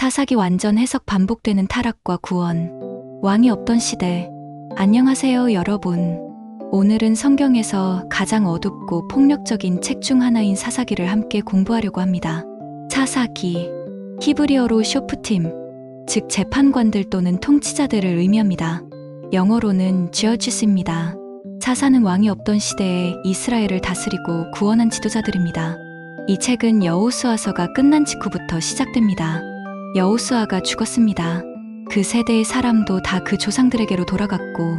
사사기 완전 해석 반복되는 타락과 구원. 왕이 없던 시대. 안녕하세요, 여러분. 오늘은 성경에서 가장 어둡고 폭력적인 책 중 하나인 사사기를 함께 공부하려고 합니다. 사사기. 히브리어로 쇼프팀, 즉 재판관들 또는 통치자들을 의미합니다. 영어로는 judges입니다. 사사는 왕이 없던 시대에 이스라엘을 다스리고 구원한 지도자들입니다. 이 책은 여호수아서가 끝난 직후부터 시작됩니다. 여호수아가 죽었습니다. 그 세대의 사람도 다 그 조상들에게로 돌아갔고,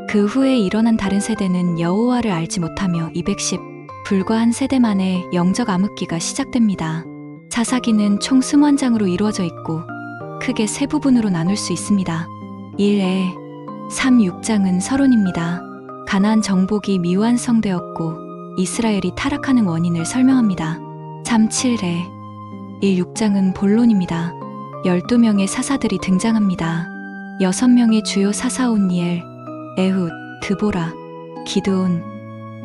그 후에 일어난 다른 세대는 여호와를 알지 못하며 210, 불과 한 세대 만에 영적 암흑기가 시작됩니다. 사사기는 총 21장으로 이루어져 있고 크게 세 부분으로 나눌 수 있습니다. 1에 3, 6장은 서론입니다. 가나안 정복이 미완성되었고 이스라엘이 타락하는 원인을 설명합니다. 3, 7에 1, 6장은 본론입니다. 12명의 사사들이 등장합니다. 6명의 주요 사사 온니엘, 에훗, 드보라, 기드온,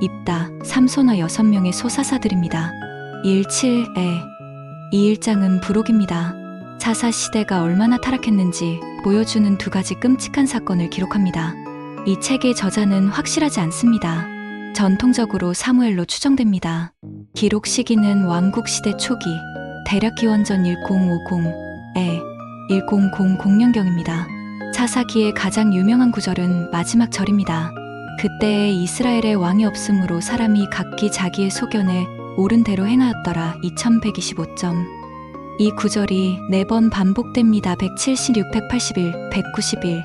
입다, 삼손과 6명의 소사사들입니다. 1, 7에 2, 1장은 부록입니다. 사사 시대가 얼마나 타락했는지 보여주는 두 가지 끔찍한 사건을 기록합니다. 이 책의 저자는 확실하지 않습니다. 전통적으로 사무엘로 추정됩니다. 기록 시기는 왕국 시대 초기, 대략 기원전 1050에 1000년경입니다. 사사기의 가장 유명한 구절은 마지막 절입니다. 그때에 이스라엘의 왕이 없으므로 사람이 각기 자기의 소견에 옳은 대로 행하였더라. 2125점. 이 구절이 4번 반복됩니다. 176, 181, 191,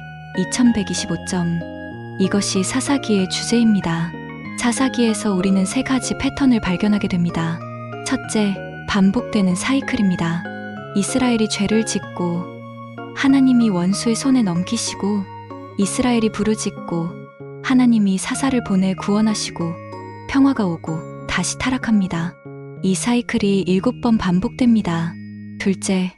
2125점. 이것이 사사기의 주제입니다. 사사기에서 우리는 세 가지 패턴을 발견하게 됩니다. 첫째, 반복되는 사이클입니다. 이스라엘이 죄를 짓고 하나님이 원수의 손에 넘기시고, 이스라엘이 부르짖고 하나님이 사사를 보내 구원하시고 평화가 오고 다시 타락합니다. 이 사이클이 7번 반복됩니다. 둘째,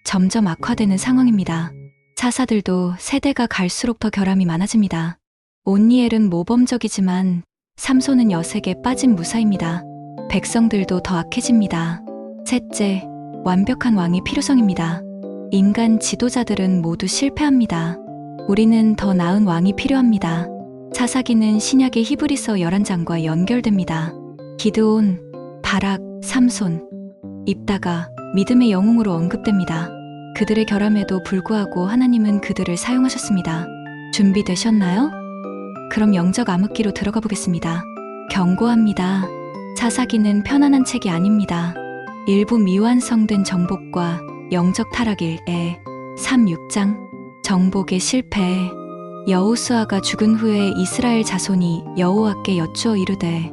점점 악화되는 상황입니다. 사사들도 세대가 갈수록 더 결함이 많아집니다. 온니엘은 모범적이지만 삼손은 여색에 빠진 무사입니다. 백성들도 더 악해집니다. 셋째, 완벽한 왕이 필요성입니다. 인간 지도자들은 모두 실패합니다. 우리는 더 나은 왕이 필요합니다. 사사기는 신약의 히브리서 11장과 연결됩니다. 기드온, 바락, 삼손, 입다가 믿음의 영웅으로 언급됩니다. 그들의 결함에도 불구하고 하나님은 그들을 사용하셨습니다. 준비되셨나요? 그럼 영적 암흑기로 들어가 보겠습니다. 경고합니다. 사사기는 편안한 책이 아닙니다. 일부 미완성된 정복과 영적 타락일 3, 6장, 정복의 실패. 여호수아가 죽은 후에 이스라엘 자손이 여호와께 여쭈어 이르되,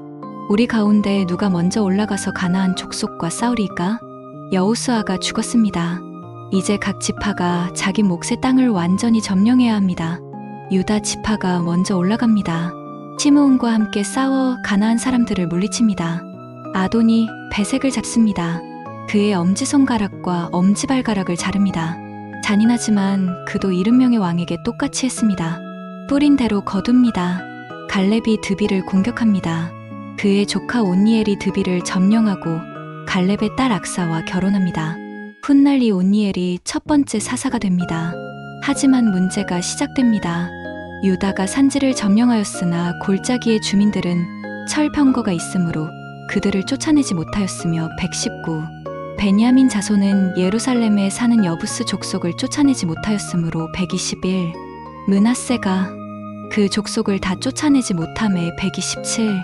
우리 가운데 누가 먼저 올라가서 가나안 족속과 싸우리까? 여호수아가 죽었습니다. 이제 각 지파가 자기 몫의 땅을 완전히 점령해야 합니다. 유다 지파가 먼저 올라갑니다. 시므온과 함께 싸워 가나안 사람들을 물리칩니다. 아돈이 베색을 잡습니다. 그의 엄지손가락과 엄지발가락을 자릅니다. 잔인하지만 그도 70명의 왕에게 똑같이 했습니다. 뿌린 대로 거둡니다. 갈렙이 드비를 공격합니다. 그의 조카 온니엘이 드비를 점령하고 갈렙의 딸 악사와 결혼합니다. 훗날 이 온니엘이 첫 번째 사사가 됩니다. 하지만 문제가 시작됩니다. 유다가 산지를 점령하였으나 골짜기의 주민들은 철병거가 있으므로 그들을 쫓아내지 못하였으며 119. 베냐민 자손은 예루살렘에 사는 여부스 족속을 쫓아내지 못하였으므로 121. 므낫세가 그 족속을 다 쫓아내지 못함에 127.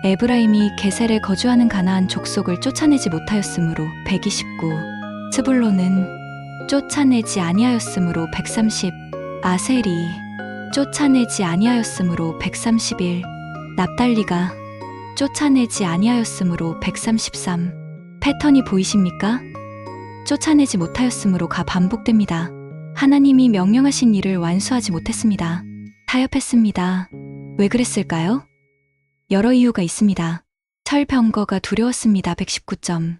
에브라임이 게셀에 거주하는 가나안 족속을 쫓아내지 못하였으므로 129. 스불론은 쫓아내지 아니하였으므로 130. 아셀이 쫓아내지 아니하였으므로 131. 납달리가 쫓아내지 아니하였으므로 133. 패턴이 보이십니까? 쫓아내지 못하였으므로가 반복됩니다. 하나님이 명령하신 일을 완수하지 못했습니다. 타협했습니다. 왜 그랬을까요? 여러 이유가 있습니다. 철병거가 두려웠습니다. 119점.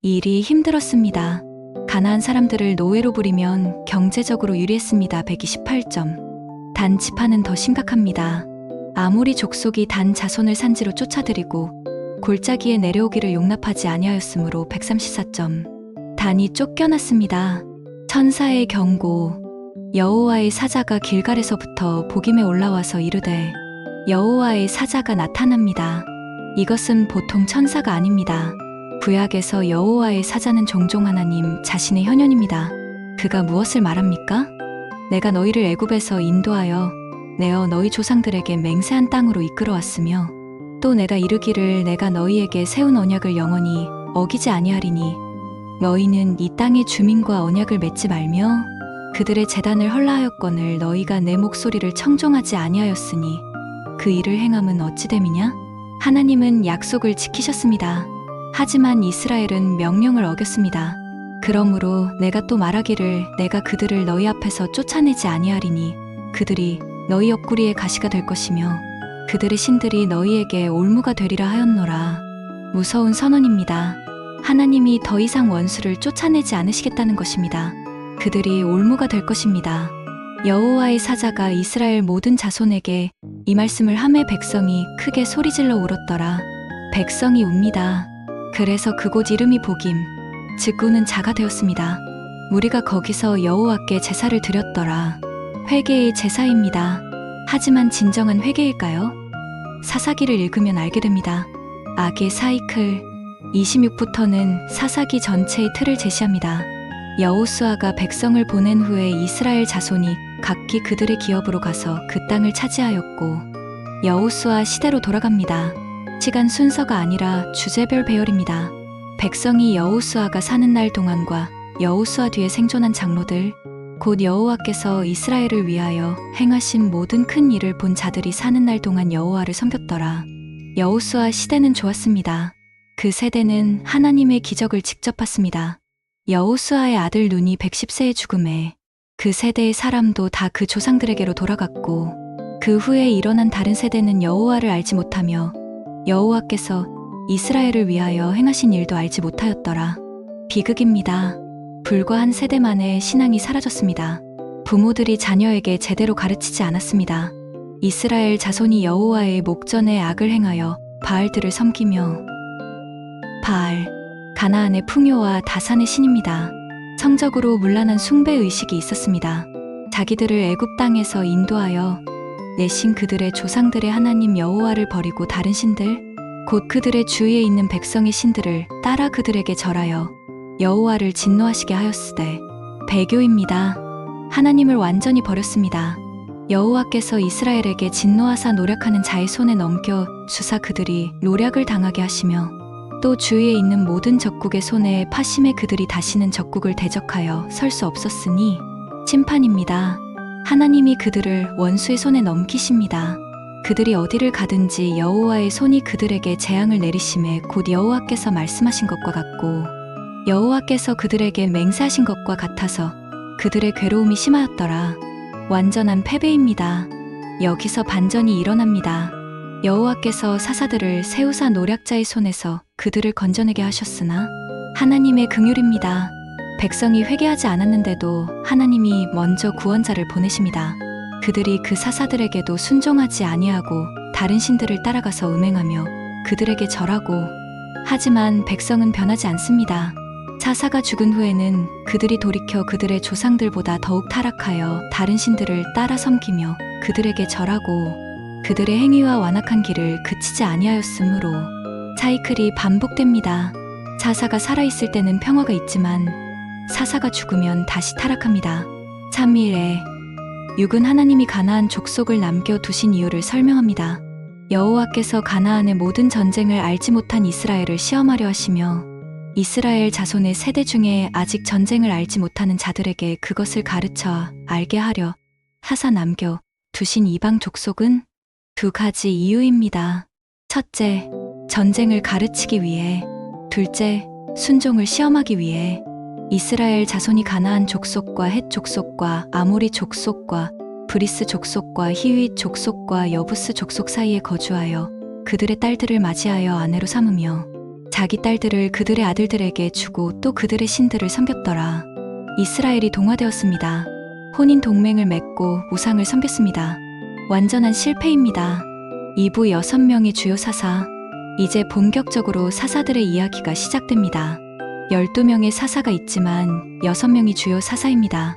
일이 힘들었습니다. 가나안 사람들을 노예로 부리면 경제적으로 유리했습니다. 128점. 단 지파는 더 심각합니다. 아모리 족속이 단 자손을 산지로 쫓아들이고 골짜기에 내려오기를 용납하지 아니하였으므로 134점. 단이 쫓겨났습니다. 천사의 경고. 여호와의 사자가 길갈에서부터 보김에 올라와서 이르되 여호와의 사자가 나타납니다. 이것은 보통 천사가 아닙니다. 구약에서 여호와의 사자는 종종 하나님 자신의 현현입니다. 그가 무엇을 말합니까? 내가 너희를 애굽에서 인도하여 내어 너희 조상들에게 맹세한 땅으로 이끌어왔으며 또 내가 이르기를 내가 너희에게 세운 언약을 영원히 어기지 아니하리니 너희는 이 땅의 주민과 언약을 맺지 말며 그들의 제단을 헐라하였거늘 너희가 내 목소리를 청종하지 아니하였으니 그 일을 행함은 어찌 됨이냐? 하나님은 약속을 지키셨습니다. 하지만 이스라엘은 명령을 어겼습니다. 그러므로 내가 또 말하기를 내가 그들을 너희 앞에서 쫓아내지 아니하리니 그들이 너희 옆구리에 가시가 될 것이며 그들의 신들이 너희에게 올무가 되리라 하였노라. 무서운 선언입니다. 하나님이 더 이상 원수를 쫓아내지 않으시겠다는 것입니다. 그들이 올무가 될 것입니다. 여호와의 사자가 이스라엘 모든 자손에게 이 말씀을 하매 백성이 크게 소리질러 울었더라. 백성이 웁니다. 그래서 그곳 이름이 보김, 즉 우는 자가 되었습니다. 우리가 거기서 여호와께 제사를 드렸더라. 회개의 제사입니다. 하지만 진정한 회개일까요? 사사기를 읽으면 알게 됩니다. 악의 사이클 26부터는 사사기 전체의 틀을 제시합니다. 여호수아가 백성을 보낸 후에 이스라엘 자손이 각기 그들의 기업으로 가서 그 땅을 차지하였고 여호수아 시대로 돌아갑니다. 시간 순서가 아니라 주제별 배열입니다. 백성이 여호수아가 사는 날 동안과 여호수아 뒤에 생존한 장로들, 곧 여호와께서 이스라엘을 위하여 행하신 모든 큰 일을 본 자들이 사는 날 동안 여호와를 섬겼더라. 여호수아 시대는 좋았습니다. 그 세대는 하나님의 기적을 직접 봤습니다. 여호수아의 아들 눈이 110세에 죽음에 그 세대의 사람도 다 그 조상들에게로 돌아갔고 그 후에 일어난 다른 세대는 여호와를 알지 못하며 여호와께서 이스라엘을 위하여 행하신 일도 알지 못하였더라. 비극입니다. 불과 한 세대 만에 신앙이 사라졌습니다. 부모들이 자녀에게 제대로 가르치지 않았습니다. 이스라엘 자손이 여호와의 목전에 악을 행하여 바알들을 섬기며 바알, 가나안의 풍요와 다산의 신입니다. 성적으로 문란한 숭배 의식이 있었습니다. 자기들을 애굽 땅에서 인도하여 내신 그들의 조상들의 하나님 여호와를 버리고 다른 신들, 곧 그들의 주위에 있는 백성의 신들을 따라 그들에게 절하여 여호와를 진노하시게 하였으되 배교입니다. 하나님을 완전히 버렸습니다. 여호와께서 이스라엘에게 진노하사 노력하는 자의 손에 넘겨 주사 그들이 노략을 당하게 하시며 또 주위에 있는 모든 적국의 손에 파심해 그들이 다시는 적국을 대적하여 설 수 없었으니 심판입니다. 하나님이 그들을 원수의 손에 넘기십니다. 그들이 어디를 가든지 여호와의 손이 그들에게 재앙을 내리심에 곧 여호와께서 말씀하신 것과 같고 여호와께서 그들에게 맹세하신 것과 같아서 그들의 괴로움이 심하였더라. 완전한 패배입니다. 여기서 반전이 일어납니다. 여호와께서 사사들을 세우사 노략자의 손에서 그들을 건져내게 하셨으나 하나님의 긍휼입니다. 백성이 회개하지 않았는데도 하나님이 먼저 구원자를 보내십니다. 그들이 그 사사들에게도 순종하지 아니하고 다른 신들을 따라가서 음행하며 그들에게 절하고 하지만 백성은 변하지 않습니다. 사사가 죽은 후에는 그들이 돌이켜 그들의 조상들보다 더욱 타락하여 다른 신들을 따라 섬기며 그들에게 절하고 그들의 행위와 완악한 길을 그치지 아니하였으므로 사이클이 반복됩니다. 사사가 살아있을 때는 평화가 있지만 사사가 죽으면 다시 타락합니다. 3일에 6은 하나님이 가나안 족속을 남겨두신 이유를 설명합니다. 여호와께서 가나안의 모든 전쟁을 알지 못한 이스라엘을 시험하려 하시며 이스라엘 자손의 세대 중에 아직 전쟁을 알지 못하는 자들에게 그것을 가르쳐 알게 하려 하사 남겨 두신 이방 족속은 두 가지 이유입니다. 첫째, 전쟁을 가르치기 위해. 둘째, 순종을 시험하기 위해. 이스라엘 자손이 가나안 족속과 헷 족속과 아모리 족속과 브리스 족속과 히윗 족속과 여부스 족속 사이에 거주하여 그들의 딸들을 맞이하여 아내로 삼으며 자기 딸들을 그들의 아들들에게 주고 또 그들의 신들을 섬겼더라. 이스라엘이 동화되었습니다. 혼인 동맹을 맺고 우상을 섬겼습니다. 완전한 실패입니다. 2부 6명의 주요 사사. 이제 본격적으로 사사들의 이야기가 시작됩니다. 12명의 사사가 있지만 6명이 주요 사사입니다.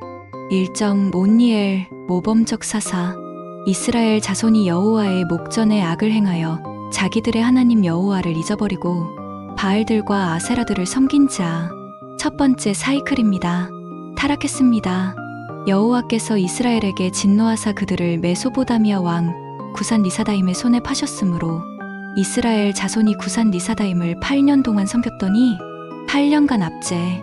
1점 온니엘 모범적 사사. 이스라엘 자손이 여호와의 목전에 악을 행하여 자기들의 하나님 여호와를 잊어버리고 바알들과 아세라들을 섬긴 자. 첫 번째 사이클입니다. 타락했습니다. 여호와께서 이스라엘에게 진노하사 그들을 메소보다미아 왕 구산 리사다임의 손에 파셨으므로 이스라엘 자손이 구산 리사다임을 8년 동안 섬겼더니 8년간 압제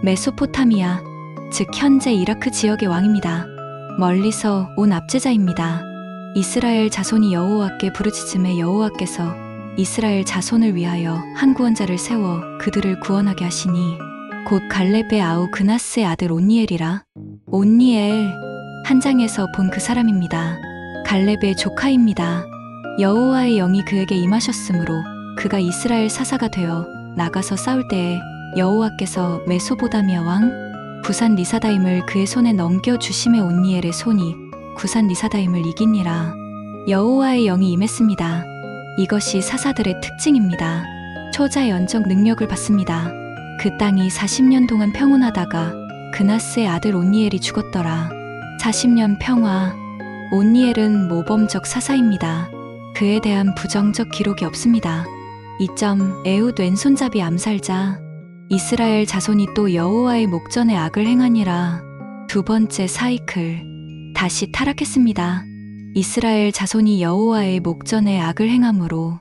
메소포타미아, 즉 현재 이라크 지역의 왕입니다. 멀리서 온 압제자입니다. 이스라엘 자손이 여호와께 부르짖음에 여호와께서 이스라엘 자손을 위하여 한 구원자를 세워 그들을 구원하게 하시니 곧 갈렙의 아우 그나스의 아들 온니엘이라. 온니엘, 한 장에서 본 그 사람입니다. 갈렙의 조카입니다. 여호와의 영이 그에게 임하셨으므로 그가 이스라엘 사사가 되어 나가서 싸울 때에 여호와께서 메소보다미아 왕 구산 리사다임을 그의 손에 넘겨주심에 온니엘의 손이 구산 리사다임을 이기니라. 여호와의 영이 임했습니다. 이것이 사사들의 특징입니다. 초자연적 능력을 받습니다. 그 땅이 40년 동안 평온하다가 그나스의 아들 온니엘이 죽었더라. 40년 평화. 온니엘은 모범적 사사입니다. 그에 대한 부정적 기록이 없습니다. 2점 에훗 왼손잡이 암살자. 이스라엘 자손이 또 여호와의 목전에 악을 행하니라. 두 번째 사이클. 다시 타락했습니다. 이스라엘 자손이 여호와의 목전에 악을 행함으로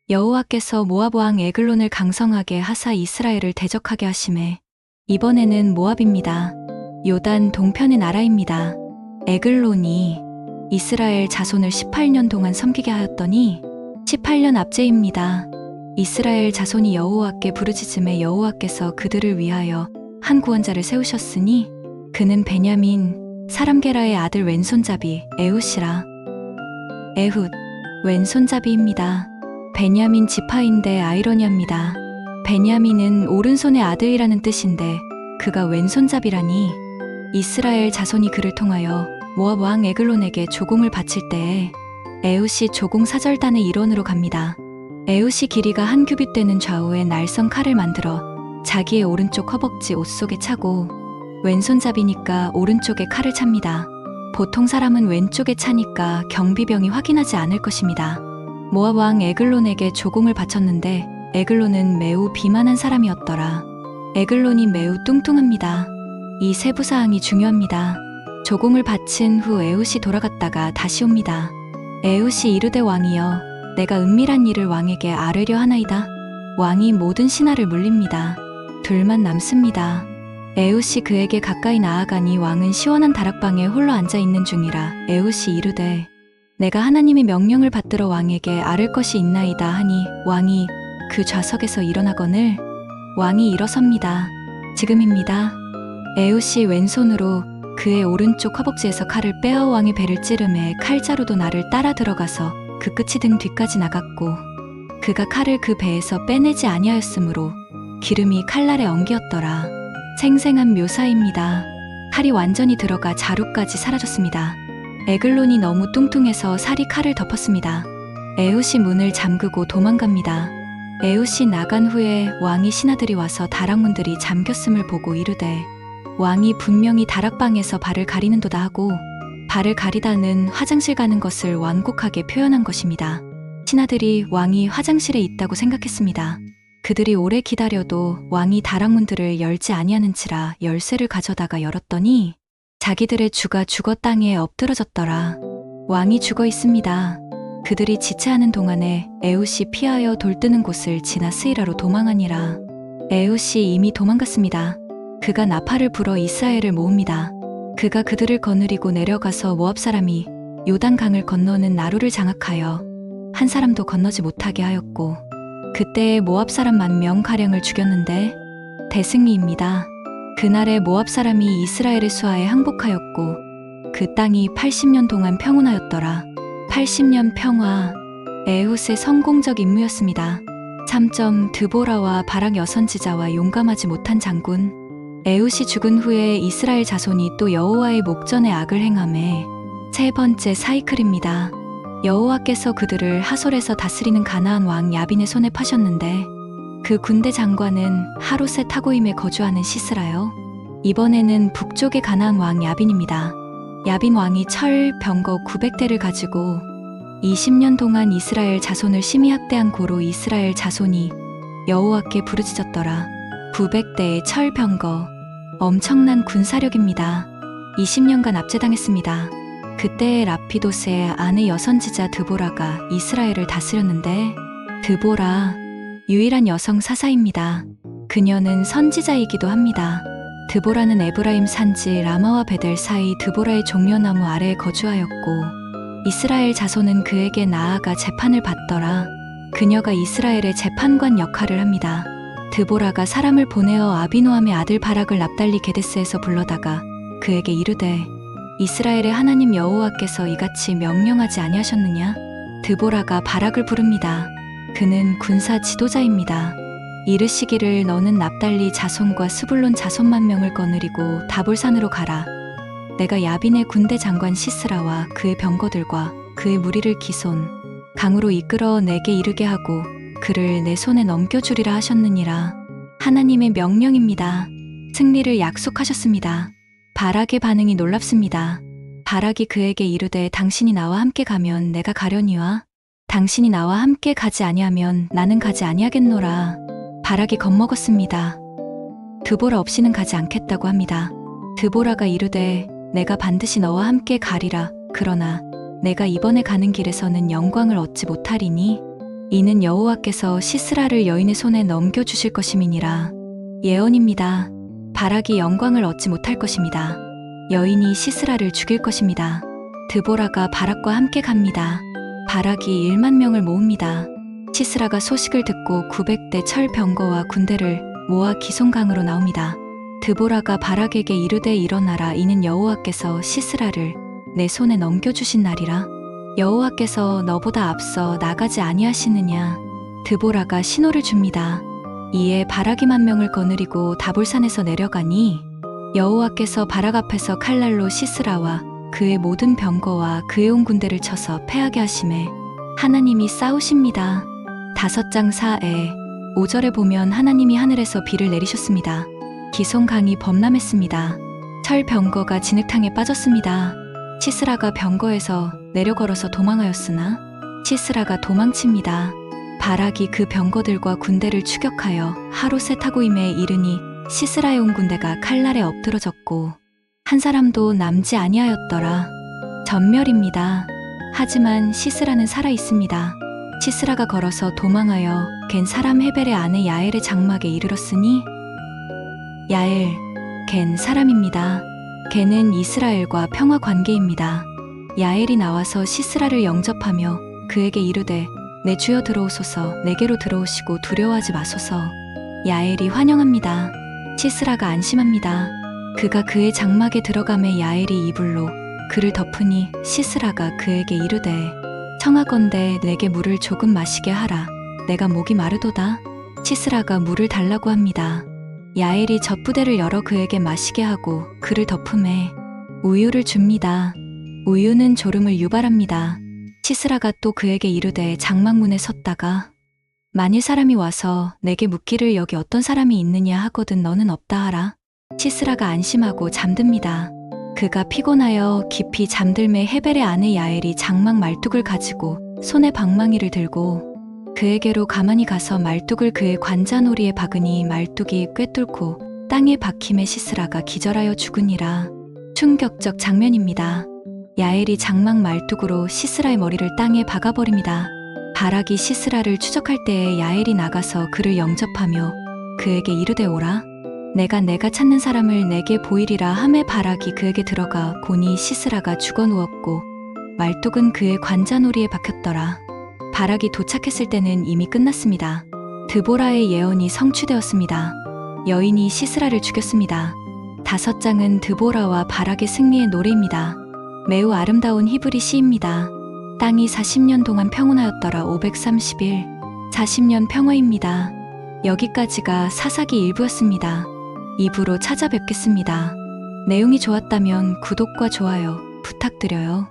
여호와께서 모압 왕 에글론을 강성하게 하사 이스라엘을 대적하게 하심에 이번에는 모압입니다. 요단 동편의 나라입니다. 에글론이 이스라엘 자손을 18년 동안 섬기게 하였더니 18년 압제입니다. 이스라엘 자손이 여호와께 부르짖음에 여호와께서 그들을 위하여 한 구원자를 세우셨으니 그는 베냐민 사람게라의 아들 왼손잡이 에훗이라. 에훗 왼손잡이입니다. 베냐민 지파인데 아이러니합니다. 베냐민은 오른손의 아들이라는 뜻인데 그가 왼손잡이라니. 이스라엘 자손이 그를 통하여 모압 왕 에글론에게 조공을 바칠 때에 에훗이 조공 사절단의 일원으로 갑니다. 에훗이 길이가 한 규빗 되는 좌우에 날선 칼을 만들어 자기의 오른쪽 허벅지 옷 속에 차고 왼손잡이니까 오른쪽에 칼을 찹니다. 보통 사람은 왼쪽에 차니까 경비병이 확인하지 않을 것입니다. 모압 왕 에글론에게 조공을 바쳤는데 에글론은 매우 비만한 사람이었더라. 에글론이 매우 뚱뚱합니다. 이 세부사항이 중요합니다. 조공을 바친 후 에훗이 돌아갔다가 다시 옵니다. 에훗이 이르되 왕이여 내가 은밀한 일을 왕에게 아뢰려 하나이다. 왕이 모든 신하를 물립니다. 둘만 남습니다. 에훗이 그에게 가까이 나아가니 왕은 시원한 다락방에 홀로 앉아있는 중이라. 에훗이 이르되 내가 하나님의 명령을 받들어 왕에게 아를 것이 있나이다 하니 왕이 그 좌석에서 일어나거늘 왕이 일어섭니다. 지금입니다. 에훗이 왼손으로 그의 오른쪽 허벅지에서 칼을 빼어 왕의 배를 찌르매 칼자루도 나를 따라 들어가서 그 끝이 등 뒤까지 나갔고 그가 칼을 그 배에서 빼내지 아니하였으므로 기름이 칼날에 엉기었더라. 생생한 묘사입니다. 칼이 완전히 들어가 자루까지 사라졌습니다. 에글론이 너무 뚱뚱해서 살이 칼을 덮었습니다. 에훗이 문을 잠그고 도망갑니다. 에훗이 나간 후에 왕이 신하들이 와서 다락문들이 잠겼음을 보고 이르되 왕이 분명히 다락방에서 발을 가리는도다 하고 발을 가리다는 화장실 가는 것을 완곡하게 표현한 것입니다. 신하들이 왕이 화장실에 있다고 생각했습니다. 그들이 오래 기다려도 왕이 다락문들을 열지 아니하는지라 열쇠를 가져다가 열었더니 자기들의 주가 죽어 땅에 엎드러졌더라. 왕이 죽어 있습니다. 그들이 지체하는 동안에 에훗이 피하여 돌뜨는 곳을 지나 스이라로 도망하니라. 에훗이 이미 도망갔습니다. 그가 나팔을 불어 이스라엘을 모읍니다. 그가 그들을 거느리고 내려가서 모압 사람이 요단강을 건너는 나루를 장악하여 한 사람도 건너지 못하게 하였고 그때에 모압 사람 10,000명가량을 죽였는데 대승리입니다. 그날에 모압 사람이 이스라엘의 수하에 항복하였고 그 땅이 80년 동안 평온하였더라. 80년 평화. 에훗의 성공적 임무였습니다. 3점 드보라와 바락 여선지자와 용감하지 못한 장군. 에훗이 죽은 후에 이스라엘 자손이 또 여호와의 목전에 악을 행하매 세 번째 사이클입니다. 여호와께서 그들을 하솔에서 다스리는 가나안 왕 야빈의 손에 파셨는데 그 군대 장관은 하루셋 하고임에 거주하는 시스라요. 이번에는 북쪽의 가나안 왕 야빈입니다. 야빈 왕이 철, 병거 900대를 가지고 20년 동안 이스라엘 자손을 심히 학대한 고로 이스라엘 자손이 여호와께 부르짖었더라. 900대의 철, 병거, 엄청난 군사력입니다. 20년간 압제당했습니다. 그때 라피도스의 아내 여선지자 드보라가 이스라엘을 다스렸는데, 드보라, 유일한 여성 사사입니다. 그녀는 선지자이기도 합니다. 드보라는 에브라임 산지 라마와 베델 사이 드보라의 종려나무 아래에 거주하였고, 이스라엘 자손은 그에게 나아가 재판을 받더라. 그녀가 이스라엘의 재판관 역할을 합니다. 드보라가 사람을 보내어 아비노함의 아들 바락을 납달리 게데스에서 불러다가 그에게 이르되, 이스라엘의 하나님 여호와께서 이같이 명령하지 아니하셨느냐? 드보라가 바락을 부릅니다. 그는 군사 지도자입니다. 이르시기를 너는 납달리 자손과 스불론 자손만 명을 거느리고 다볼산으로 가라. 내가 야빈의 군대 장관 시스라와 그의 병거들과 그의 무리를 기손 강으로 이끌어 내게 이르게 하고 그를 내 손에 넘겨주리라 하셨느니라. 하나님의 명령입니다. 승리를 약속하셨습니다. 바락의 반응이 놀랍습니다. 바락이 그에게 이르되 당신이 나와 함께 가면 내가 가려니와 당신이 나와 함께 가지 아니하면 나는 가지 아니하겠노라. 바락이 겁먹었습니다. 드보라 없이는 가지 않겠다고 합니다. 드보라가 이르되 내가 반드시 너와 함께 가리라. 그러나 내가 이번에 가는 길에서는 영광을 얻지 못하리니 이는 여호와께서 시스라를 여인의 손에 넘겨주실 것임이니라. 예언입니다. 바락이 영광을 얻지 못할 것입니다. 여인이 시스라를 죽일 것입니다. 드보라가 바락과 함께 갑니다. 바락이 1만 명을 모읍니다. 시스라가 소식을 듣고 900대 철 병거와 군대를 모아 기손강으로 나옵니다. 드보라가 바락에게 이르되 일어나라. 이는 여호와께서 시스라를 내 손에 넘겨주신 날이라. 여호와께서 너보다 앞서 나가지 아니하시느냐. 드보라가 신호를 줍니다. 이에 바락이 1만 명을 거느리고 다볼산에서 내려가니 여호와께서 바락 앞에서 칼날로 시스라와 그의 모든 병거와 그의 온 군대를 쳐서 패하게 하심에 하나님이 싸우십니다. 5장 4에 5절에 보면 하나님이 하늘에서 비를 내리셨습니다. 기손강이 범람했습니다. 철 병거가 진흙탕에 빠졌습니다. 시스라가 병거에서 내려 걸어서 도망하였으나 시스라가 도망칩니다. 바락이 그 병거들과 군대를 추격하여 하루셋 하고임에 이르니 시스라의 온 군대가 칼날에 엎드러졌고 한 사람도 남지 아니하였더라. 전멸입니다. 하지만 시스라는 살아 있습니다. 시스라가 걸어서 도망하여 겐 사람 헤벨의 아내 야엘의 장막에 이르렀으니 야엘, 겐 사람입니다. 겐은 이스라엘과 평화 관계입니다. 야엘이 나와서 시스라를 영접하며 그에게 이르되 내 주여 들어오소서. 내게로 들어오시고 두려워하지 마소서. 야엘이 환영합니다. 시스라가 안심합니다. 그가 그의 장막에 들어가매 야엘이 이불로 그를 덮으니 시스라가 그에게 이르되 청하건대 내게 물을 조금 마시게 하라. 내가 목이 마르도다. 시스라가 물을 달라고 합니다. 야엘이 젖부대를 열어 그에게 마시게 하고 그를 덮음에 우유를 줍니다. 우유는 졸음을 유발합니다. 시스라가 또 그에게 이르되 장막문에 섰다가 만일 사람이 와서 내게 묻기를 여기 어떤 사람이 있느냐 하거든 너는 없다 하라. 시스라가 안심하고 잠듭니다. 그가 피곤하여 깊이 잠들매 헤벨의 아내 야엘이 장막 말뚝을 가지고 손에 방망이를 들고 그에게로 가만히 가서 말뚝을 그의 관자놀이에 박으니 말뚝이 꿰뚫고 땅에 박힘에 시스라가 기절하여 죽으니라. 충격적 장면입니다. 야엘이 장막 말뚝으로 시스라의 머리를 땅에 박아버립니다. 바락이 시스라를 추적할 때에 야엘이 나가서 그를 영접하며 그에게 이르되 오라. 내가 찾는 사람을 내게 보이리라 하매 바락이 그에게 들어가 보니 시스라가 죽어 누웠고 말뚝은 그의 관자놀이에 박혔더라. 바락이 도착했을 때는 이미 끝났습니다. 드보라의 예언이 성취되었습니다. 여인이 시스라를 죽였습니다. 5장은 드보라와 바락의 승리의 노래입니다. 매우 아름다운 히브리 시입니다. 땅이 40년 동안 평온하였더라. 530일 40년 평화입니다. 여기까지가 사사기 1부였습니다. 2부로 찾아뵙겠습니다. 내용이 좋았다면 구독과 좋아요 부탁드려요.